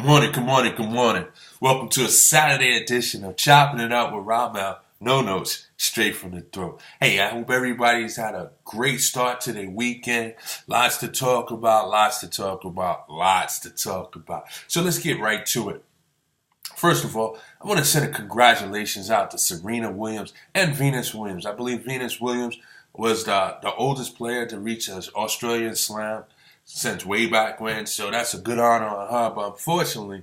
Good morning, good morning, good morning. Welcome to a Saturday edition of Chopping It Up with Ramel. No notes, straight from the throat. Hey, I hope everybody's had a great start to their weekend. Lots to talk about, lots to talk about, lots to talk about. So let's get right to it. First of all, I want to send a congratulations out to Serena Williams and Venus Williams. I believe Venus Williams was the oldest player to reach an Australian Slam since way back when, so that's a good honor on her. But unfortunately,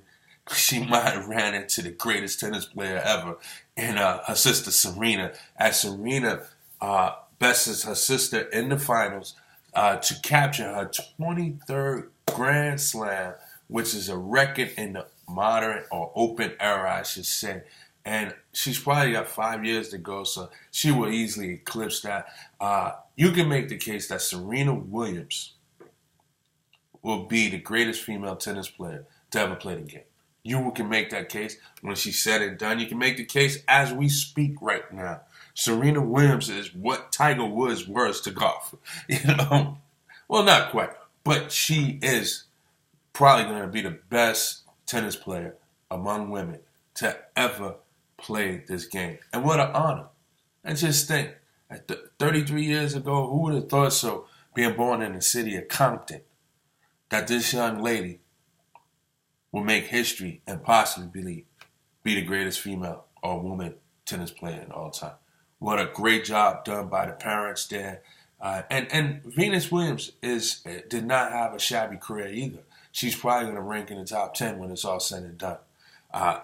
she might have ran into the greatest tennis player ever in her sister Serena, as Serena bests her sister in the finals to capture her 23rd Grand Slam, which is a record in the modern or open era, I should say. And she's probably got 5 years to go, so she will easily eclipse that. You can make the case that Serena Williams will be the greatest female tennis player to ever play the game. You can make that case when she's said and done. You can make the case as we speak right now. Serena Williams is what Tiger Woods was to golf. Well, not quite, but she is probably going to be the best tennis player among women to ever play this game. And what an honor. And just think, 33 years ago, who would have thought so, being born in the city of Compton, that this young lady will make history and possibly be the greatest female or woman tennis player in all time. What a great job done by the parents there. And Venus Williams did not have a shabby career either. She's probably going to rank in the top 10 when it's all said and done.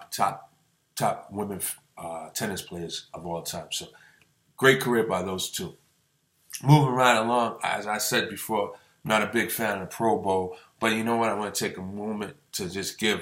Top women tennis players of all time. So great career by those two. Moving right along, as I said before, I'm not a big fan of the Pro Bowl, but you know what? I want to take a moment to just give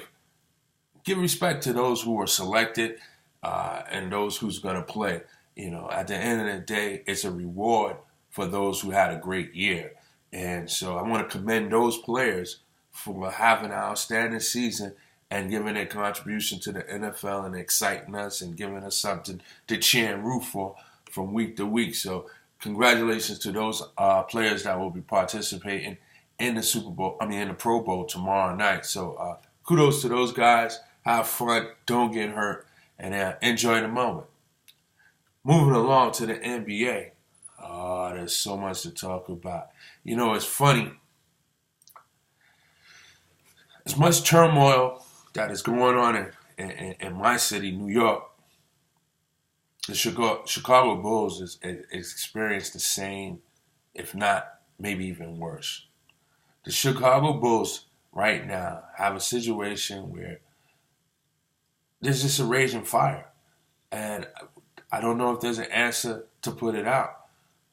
respect to those who were selected and those who's going to play. At the end of the day, it's a reward for those who had a great year. And so I want to commend those players for having an outstanding season and giving their contribution to the NFL and exciting us and giving us something to cheer and root for from week to week. So congratulations to those players that will be participating in the Pro Bowl tomorrow night. So kudos to those guys. Have fun, don't get hurt, and enjoy the moment. Moving along to the NBA. Oh, there's so much to talk about. It's funny. As much turmoil that is going on in my city, New York, the Chicago Bulls is experienced the same, if not maybe even worse. The Chicago Bulls right now have a situation where there's just a raging fire. And I don't know if there's an answer to put it out.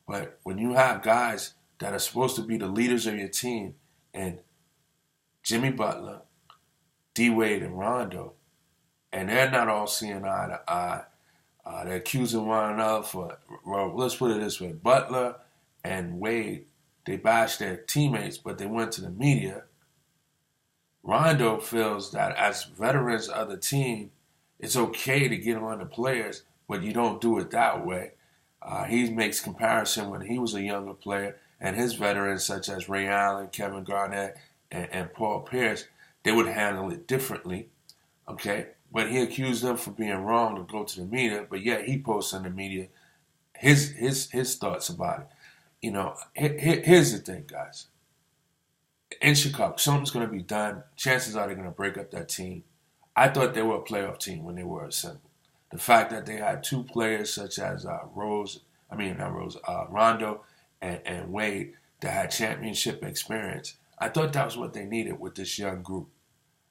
But when you have guys that are supposed to be the leaders of your team, and Jimmy Butler, D-Wade, and Rondo, and they're not all seeing eye to eye, they're accusing one another well, let's put it this way. Butler and Wade, they bashed their teammates, but they went to the media. Rondo feels that as veterans of the team, it's okay to get on the players, but you don't do it that way. He makes comparison when he was a younger player and his veterans such as Ray Allen, Kevin Garnett, and Paul Pierce, they would handle it differently, okay? But he accused them for being wrong to go to the media, but yet he posts on the media his thoughts about it. Here's the thing, guys. In Chicago, something's going to be done. Chances are they're going to break up that team. I thought they were a playoff team when they were assembled. The fact that they had two players such as Rondo and Wade that had championship experience, I thought that was what they needed with this young group.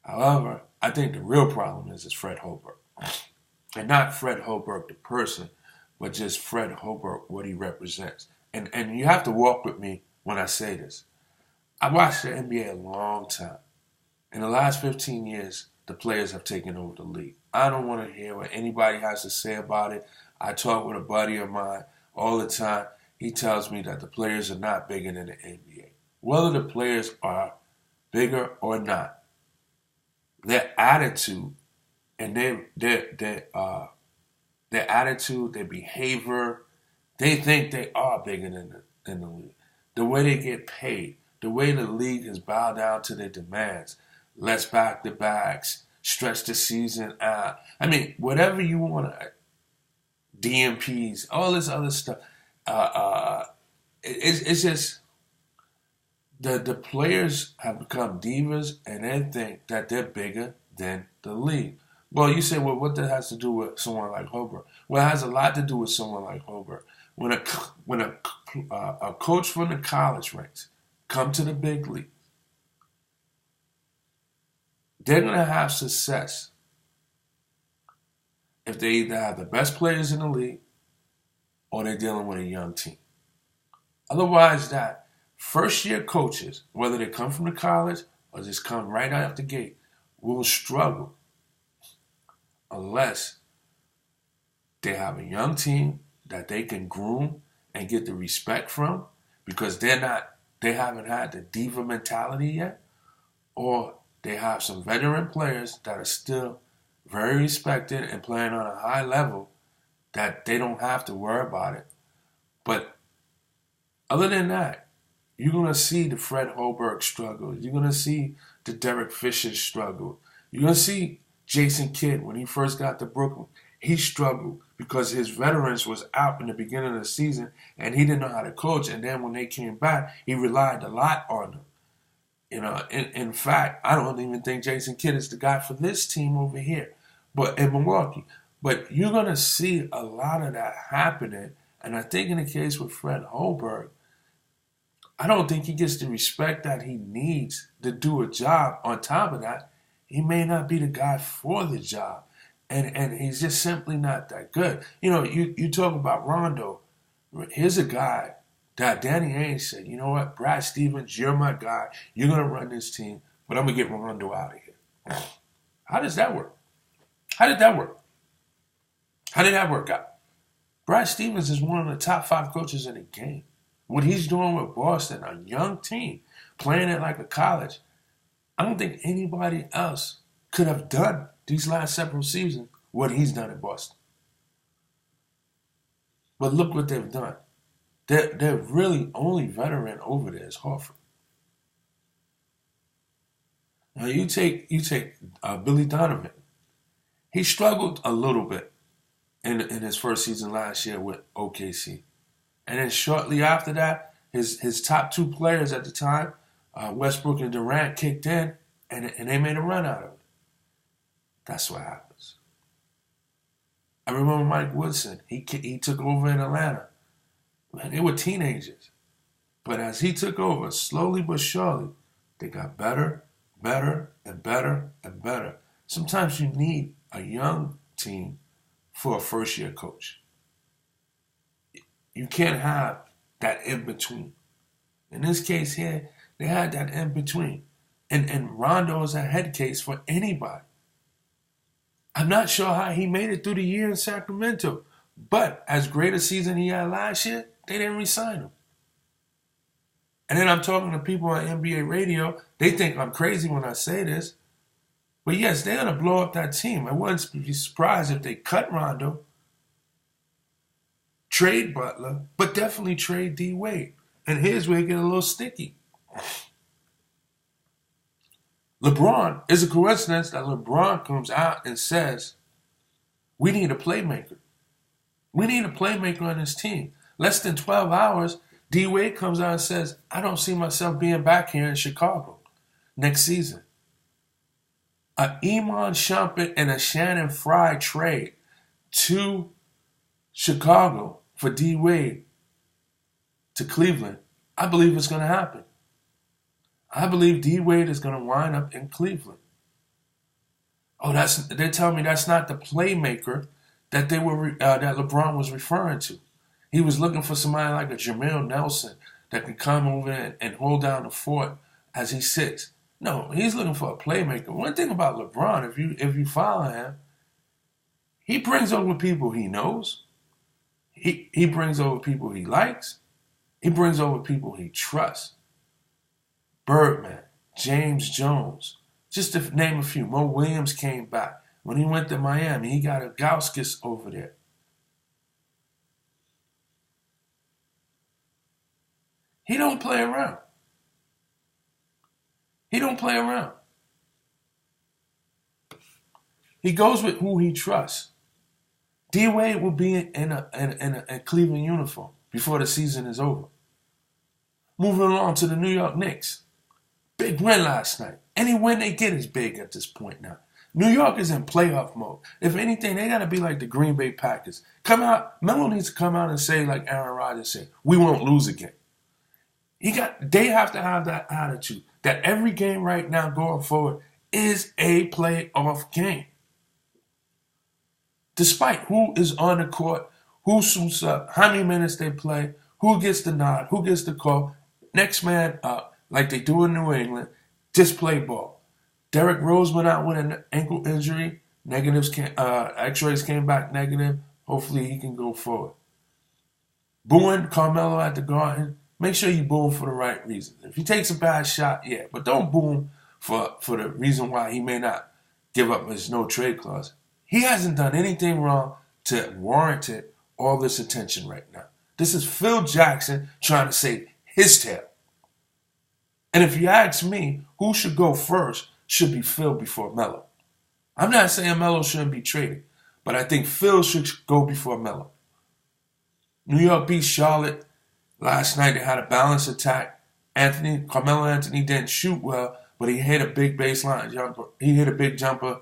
However, I think the real problem is Fred Hoiberg. And not Fred Hoiberg the person, but just Fred Hoiberg, what he represents. And you have to walk with me when I say this. I watched the NBA a long time. In the last 15 years, the players have taken over the league. I don't want to hear what anybody has to say about it. I talk with a buddy of mine all the time. He tells me that the players are not bigger than the NBA. Whether the players are bigger or not, their attitude and their attitude, their behavior, they think they are bigger than the league. The way they get paid, the way the league has bowed down to their demands. less back-to-backs, stretch the season out. I mean, whatever you want to, DMPs, all this other stuff. It's just the players have become divas and they think that they're bigger than the league. Well, you say, well, what that has to do with someone like Hobart? Well, it has a lot to do with someone like Hobart. When a coach from the college ranks come to the big league, they're going to have success if they either have the best players in the league or they're dealing with a young team. Otherwise, that first-year coaches, whether they come from the college or just come right out the gate, will struggle unless they have a young team that they can groom and get the respect from, because they haven't had the diva mentality yet, or they have some veteran players that are still very respected and playing on a high level that they don't have to worry about it. But other than that, you're going to see the Fred Hoiberg struggle. You're going to see the Derek Fisher struggle. You're going to see Jason Kidd, when he first got to Brooklyn, he struggled because his veterans was out in the beginning of the season and he didn't know how to coach. And then when they came back, he relied a lot on them. You know, in fact, I don't even think Jason Kidd is the guy for this team over here, but in Milwaukee. But you're going to see a lot of that happening. And I think in the case with Fred Hoiberg, I don't think he gets the respect that he needs to do a job. On top of that, he may not be the guy for the job. And he's just simply not that good. You know, you talk about Rondo. Here's a guy that Danny Ainge said, you know what, Brad Stevens, you're my guy. You're going to run this team, but I'm going to get Rondo out of here. How does that work? How did that work? How did that work out? Brad Stevens is one of the top 5 coaches in the game. What he's doing with Boston, a young team, playing it like a college, I don't think anybody else could have done these last several seasons what he's done in Boston. But look what they've done. They're really only veteran over there is Horford. Now you take Billy Donovan. He struggled a little bit in his first season last year with OKC. And then shortly after that, his top 2 players at the time, Westbrook and Durant, kicked in, and they made a run out of it. That's what happens. I remember Mike Woodson. He took over in Atlanta. Man, they were teenagers. But as he took over, slowly but surely, they got better, and better, and better. Sometimes you need a young team for a first-year coach. You can't have that in-between. In this case here, they had that in-between. And Rondo is a head case for anybody. I'm not sure how he made it through the year in Sacramento. But as great a season he had last year, they didn't re-sign him. And then I'm talking to people on NBA radio. They think I'm crazy when I say this. But yes, they're going to blow up that team. I wouldn't be surprised if they cut Rondo, trade Butler, but definitely trade D. Wade. And here's where it gets a little sticky. LeBron, is a coincidence that LeBron comes out and says, we need a playmaker. We need a playmaker on this team. Less than 12 hours, D. Wade comes out and says, I don't see myself being back here in Chicago next season. A Iman Shumpert and a Shannon Fry trade to Chicago for D. Wade to Cleveland, I believe it's going to happen. I believe D. Wade is going to wind up in Cleveland. Oh, they're telling me that's not the playmaker that that LeBron was referring to. He was looking for somebody like a Jameer Nelson that can come over and hold down the fort as he sits. No, he's looking for a playmaker. One thing about LeBron, if you follow him, he brings over people he knows. He brings over people he likes. He brings over people he trusts. Birdman, James Jones, just to name a few. Mo Williams came back. When he went to Miami, he got a Gauskas over there. He don't play around. He don't play around. He goes with who he trusts. D-Wade will be in a Cleveland uniform before the season is over. Moving along to the New York Knicks. Big win last night. Any win they get is big at this point now. New York is in playoff mode. If anything, they got to be like the Green Bay Packers. Come out, Melo needs to come out and say, like Aaron Rodgers said, we won't lose again. They have to have that attitude that every game right now going forward is a playoff game. Despite who is on the court, who suits up, how many minutes they play, who gets the nod, who gets the call, next man up, like they do in New England, just play ball. Derrick Rose went out with an ankle injury. X-rays came back negative. Hopefully he can go forward. Booing Carmelo at the Garden, make sure you boo him for the right reason. If he takes a bad shot, yeah, but don't boo him for the reason why he may not give up his no trade clause. He hasn't done anything wrong to warrant it all this attention right now. This is Phil Jackson trying to save his tail. And if you ask me, who should go first should be Phil before Melo. I'm not saying Melo shouldn't be traded, but I think Phil should go before Melo. New York beat Charlotte last night. They had a balanced attack. Carmelo Anthony didn't shoot well, but he hit a big baseline jumper. He hit a big jumper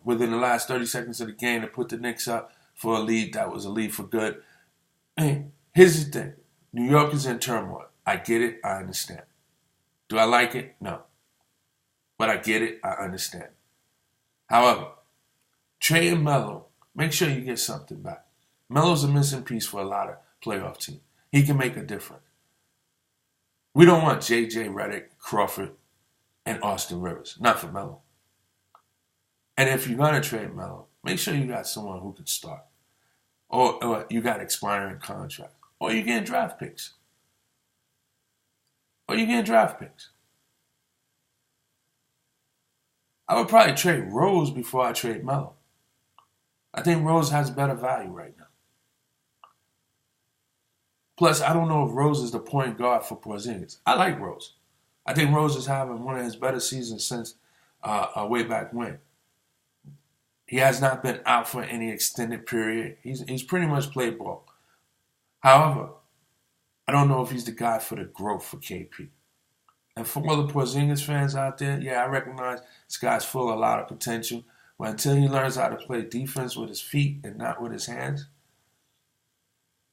within the last 30 seconds of the game to put the Knicks up for a lead. That was a lead for good. Hey, here's the thing. New York is in turmoil. I get it. I understand. Do I like it? No. But I get it. I understand. However, trading Melo, make sure you get something back. Melo's a missing piece for a lot of playoff teams. He can make a difference. We don't want J.J. Redick, Crawford, and Austin Rivers. Not for Melo. And if you're going to trade Melo, make sure you got someone who can start. Or you got expiring contracts. Or you're getting draft picks. I would probably trade Rose before I trade Melo. I think Rose has better value right now. Plus, I don't know if Rose is the point guard for Porzingis. I like Rose. I think Rose is having one of his better seasons since way back when. He has not been out for any extended period. He's pretty much played ball. However, I don't know if he's the guy for the growth for KP. And for all the Porzingis fans out there, yeah, I recognize this guy's full of a lot of potential. But until he learns how to play defense with his feet and not with his hands,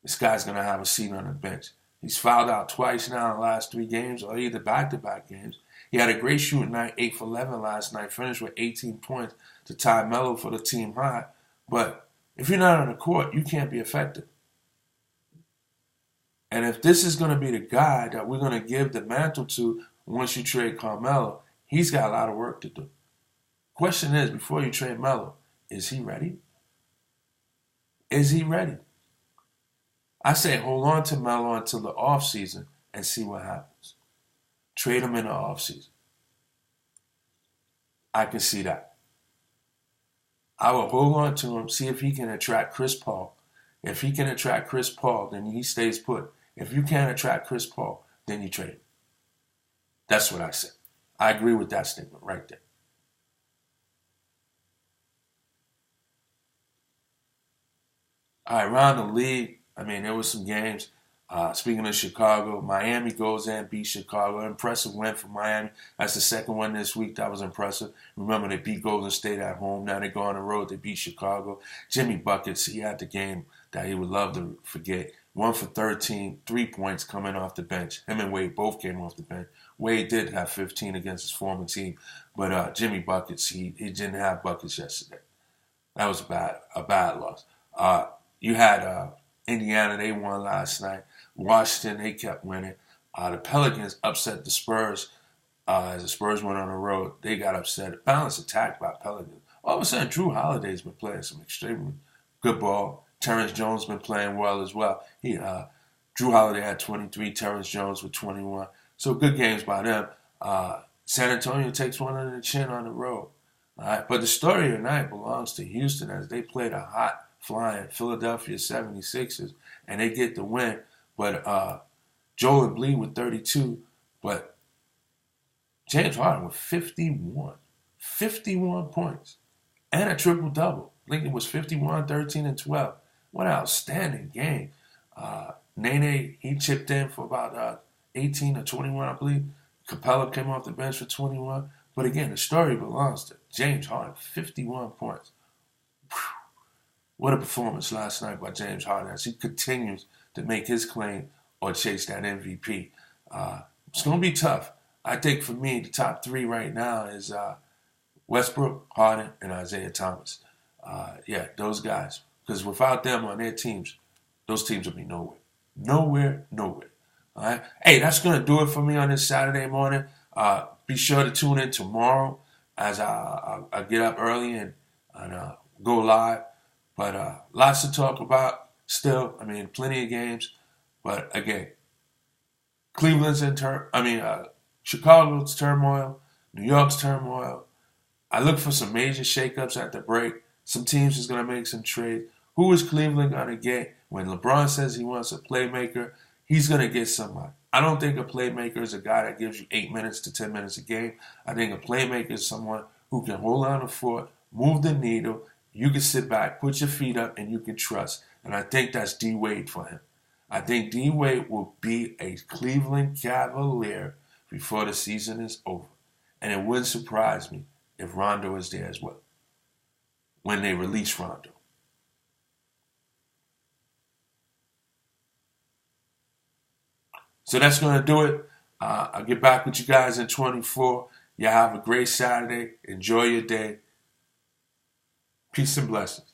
this guy's going to have a seat on the bench. He's fouled out twice now in the last 3 games, or either back-to-back games. He had a great shooting night, 8 for 11 last night, finished with 18 points to tie Melo for the team high. But if you're not on the court, you can't be effective. And if this is going to be the guy that we're going to give the mantle to once you trade Carmelo, he's got a lot of work to do. Question is, before you trade Melo, is he ready? Is he ready? I say hold on to Melo until the offseason and see what happens. Trade him in the offseason. I can see that. I will hold on to him, see if he can attract Chris Paul. If he can attract Chris Paul, then he stays put. If you can't attract Chris Paul, then you trade him. That's what I said. I agree with that statement right there. All right, around the league, there was some games. Speaking of Chicago, Miami goes in, beat Chicago. Impressive win for Miami. That's the second one this week. That was impressive. Remember, they beat Golden State at home. Now they go on the road. They beat Chicago. Jimmy Buckets, he had the game that he would love to forget. 1 for 13, 3 points coming off the bench. Him and Wade both came off the bench. Wade did have 15 against his former team, but Jimmy Buckets, he didn't have buckets yesterday. That was a bad loss. You had Indiana, they won last night. Washington, they kept winning. The Pelicans upset the Spurs as the Spurs went on the road. They got upset. Balanced attack by Pelicans. All of a sudden, Drew Holiday's been playing some extremely good ball. Terrence Jones been playing well as well. Drew Holiday had 23, Terrence Jones with 21. So good games by them. San Antonio takes one under the chin on the road. All right? But the story of the night belongs to Houston as they played a hot flying Philadelphia 76ers, and they get the win. But Joel Embiid with 32, but James Harden with 51. 51 points and a triple-double. I think it was 51, 13, and 12. What an outstanding game. Nene, he chipped in for about 18 or 21, I believe. Capella came off the bench for 21. But again, the story belongs to James Harden, 51 points. Whew. What a performance last night by James Harden as he continues to make his claim or chase that MVP. It's going to be tough. I think for me, the top three right now is Westbrook, Harden, and Isaiah Thomas. Yeah, those guys. Because without them on their teams, those teams will be nowhere. Nowhere. All right? Hey, that's going to do it for me on this Saturday morning. Be sure to tune in tomorrow as I get up early and go live. But lots to talk about still. I mean, plenty of games. But again, Chicago's turmoil, New York's turmoil. I look for some major shakeups at the break. Some teams is going to make some trades. Who is Cleveland going to get? When LeBron says he wants a playmaker, he's going to get somebody. I don't think a playmaker is a guy that gives you 8 minutes to 10 minutes a game. I think a playmaker is someone who can hold on the fort, move the needle. You can sit back, put your feet up, and you can trust. And I think that's D. Wade for him. I think D. Wade will be a Cleveland Cavalier before the season is over. And it wouldn't surprise me if Rondo is there as well when they release Rondo. So that's going to do it. I'll get back with you guys in 24. Y'all have a great Saturday. Enjoy your day. Peace and blessings.